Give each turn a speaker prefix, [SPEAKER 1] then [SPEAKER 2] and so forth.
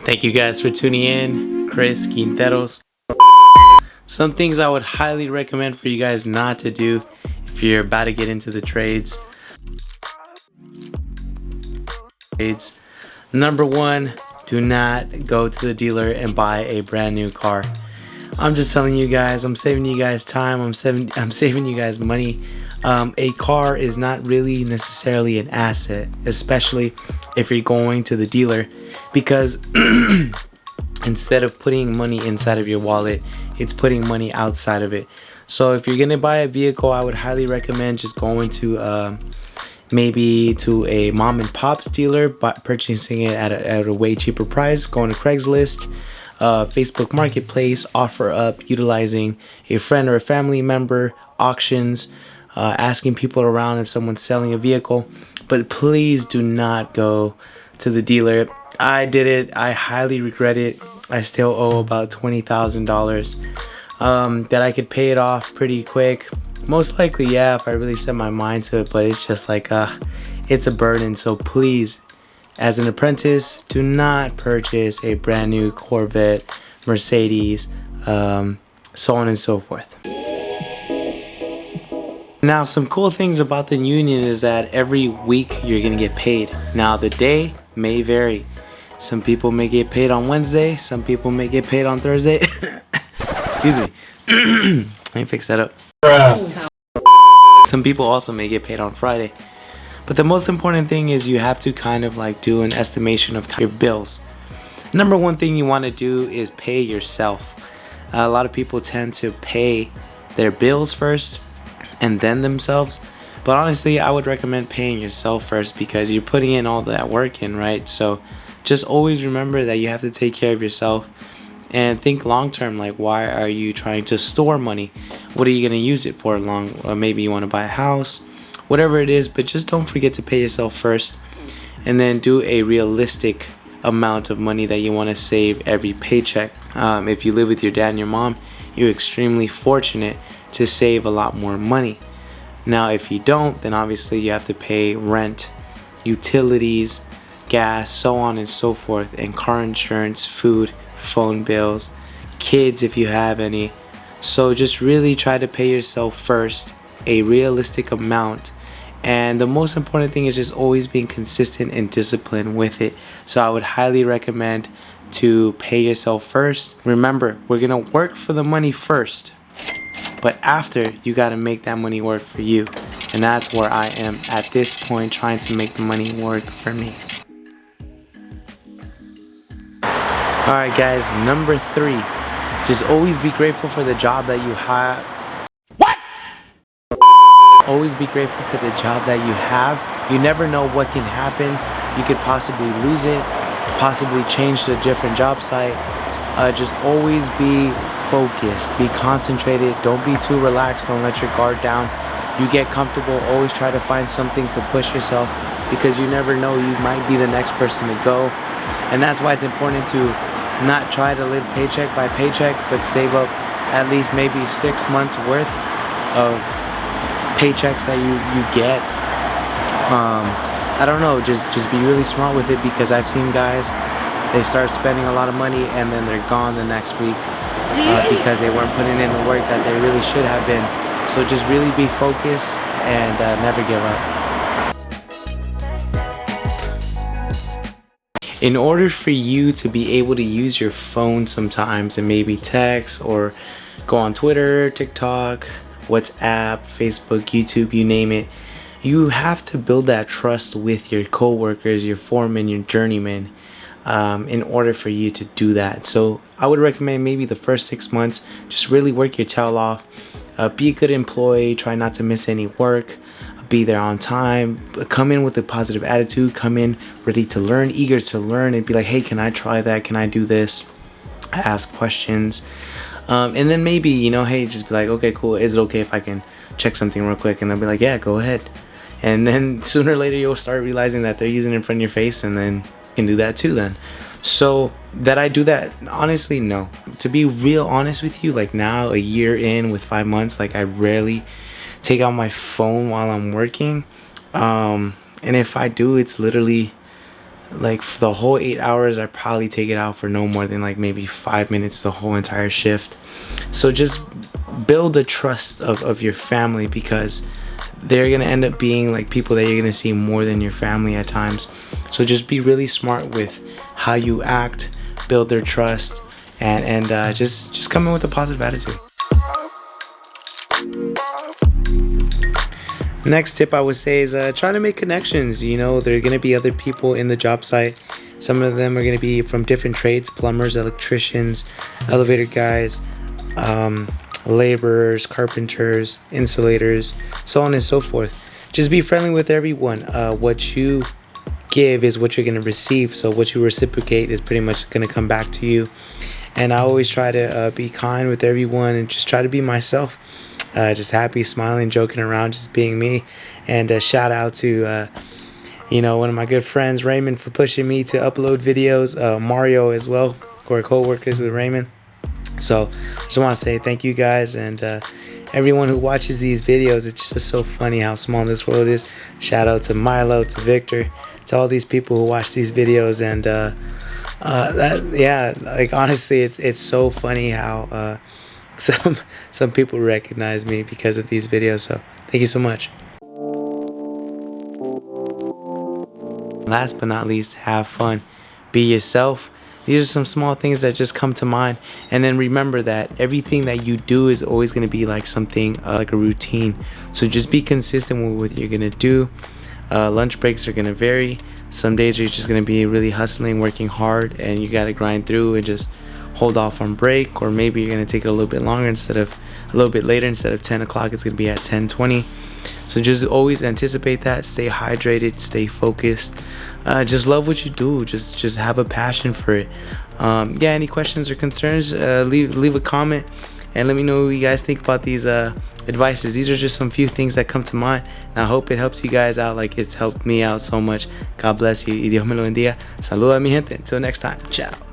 [SPEAKER 1] Thank you guys for tuning in. Chris Quinteros. Some things I would highly recommend for you guys not to do if you're about to get into the trades. Number one, do not go to the dealer and buy a brand new car. I'm just telling you guys, I'm saving you guys time, I'm saving you guys money. A car is not really necessarily an asset, especially if you're going to the dealer, because instead of putting money inside of your wallet, it's putting money outside of it. So if you're gonna buy a vehicle, I would highly recommend just going to maybe to a mom and pop's dealer, but purchasing it at a way cheaper price, going to Craigslist, Facebook Marketplace, OfferUp, utilizing a friend or a family member, auctions, asking people around if someone's selling a vehicle. But please do not go to the dealer. I did it. I highly regret it. I still owe about $20,000 that I could pay it off pretty quick. Most likely, yeah, if I really set my mind to it, but it's just like it's a burden. So please, as an apprentice, do not purchase a brand new Corvette, Mercedes, so on and so forth. Now, some cool things about the union is that every week you're gonna get paid. Now, the day may vary. Some people may get paid on Wednesday, some people may get paid on Thursday. Excuse me. Let me fix that up. Some people also may get paid on Friday. But the most important thing is you have to kind of like do an estimation of your bills. Number one thing you want to do is pay yourself. A lot of people tend to pay their bills first and then themselves. But honestly, I would recommend paying yourself first because you're putting in all that work in, right? So just always remember that you have to take care of yourself and think long term. Like, why are you trying to store money? What are you going to use it for or maybe you want to buy a house, whatever it is. But just don't forget to pay yourself first, and then do a realistic amount of money that you want to save every paycheck. If you live with your dad and your mom, you're extremely fortunate to save a lot more money. Now, if you don't, then obviously you have to pay rent, utilities, gas, so on and so forth, and car insurance, food, phone bills, kids if you have any. So just really try to pay yourself first, a realistic amount. And the most important thing is just always being consistent and disciplined with it. So I would highly recommend to pay yourself first. Remember, we're gonna work for the money first, but after, you gotta make that money work for you. And that's where I am at this point, trying to make the money work for me. Alright guys, number 3, just always be grateful for the job that you have. What? Always be grateful for the job that you have. You never know what can happen. You could possibly lose it, possibly change to a different job site. Just always be focused, be concentrated. Don't be too relaxed. Don't let your guard down. You get comfortable. Always try to find something to push yourself, because you never know, you might be the next person to go. And that's why it's important to not try to live paycheck by paycheck, but save up at least maybe 6 months worth of paychecks that you get. I don't know, just be really smart with it, because I've seen guys, they start spending a lot of money and then they're gone the next week because they weren't putting in the work that they really should have been. So just really be focused and never give up. In order for you to be able to use your phone sometimes and maybe text or go on Twitter, TikTok, WhatsApp, Facebook, YouTube, you name it, you have to build that trust with your coworkers, your foreman, your journeyman, in order for you to do that. So I would recommend maybe the first 6 months, just really work your tail off, be a good employee, try not to miss any work, be there on time, come in with a positive attitude, come in ready to learn, eager to learn, and be like, hey, can I try that? Can I do this? Ask questions. And then maybe, you know, hey, just be like, okay, cool. Is it okay if I can check something real quick? And they'll be like, yeah, go ahead. And then sooner or later, you'll start realizing that they're using it in front of your face, and then you can do that too then. So that I do that, honestly, no. To be real honest with you, like now, a year in with 5 months, like I rarely take out my phone while I'm working. And if I do, it's literally like for the whole 8 hours, I probably take it out for no more than like maybe 5 minutes the whole entire shift. So just build the trust of your family, because they're gonna end up being like people that you're gonna see more than your family at times. So just be really smart with how you act, build their trust, and just come in with a positive attitude. Next tip I would say is try to make connections. You know, there are going to be other people in the job site. Some of them are going to be from different trades: plumbers, electricians, elevator guys, laborers, carpenters, insulators, so on and so forth. Just be friendly with everyone. What you give is what you're going to receive, so what you reciprocate is pretty much going to come back to you. And I always try to be kind with everyone and just try to be myself. Just happy, smiling, joking around, just being me. And a shout out to one of my good friends, Raymond, for pushing me to upload videos. Mario as well, we're co-workers with Raymond. So I just want to say thank you guys, and everyone who watches these videos. It's just so funny how small this world is. Shout out to Milo, to Victor, to all these people who watch these videos. And like honestly, it's so funny how some people recognize me because of these videos. So thank you so much. Last but not least, have fun, be yourself. These are some small things that just come to mind. And then remember that everything that you do is always going to be like something like a routine. So just be consistent with what you're going to do. Lunch breaks are going to vary. Some days you're just going to be really hustling, working hard, and you got to grind through and just hold off on break. Or maybe you're going to take it a little bit longer, a little bit later. Instead of 10 o'clock, it's going to be at 10:20. So just always anticipate that. Stay hydrated, stay focused. Just love what you do. Just have a passion for it. Any questions or concerns, leave a comment and let me know what you guys think about these advices. These are just some few things that come to mind, and I hope it helps you guys out like it's helped me out so much. God bless you y Dios me lo bendiga. Saluda mi gente. Until next time. Ciao.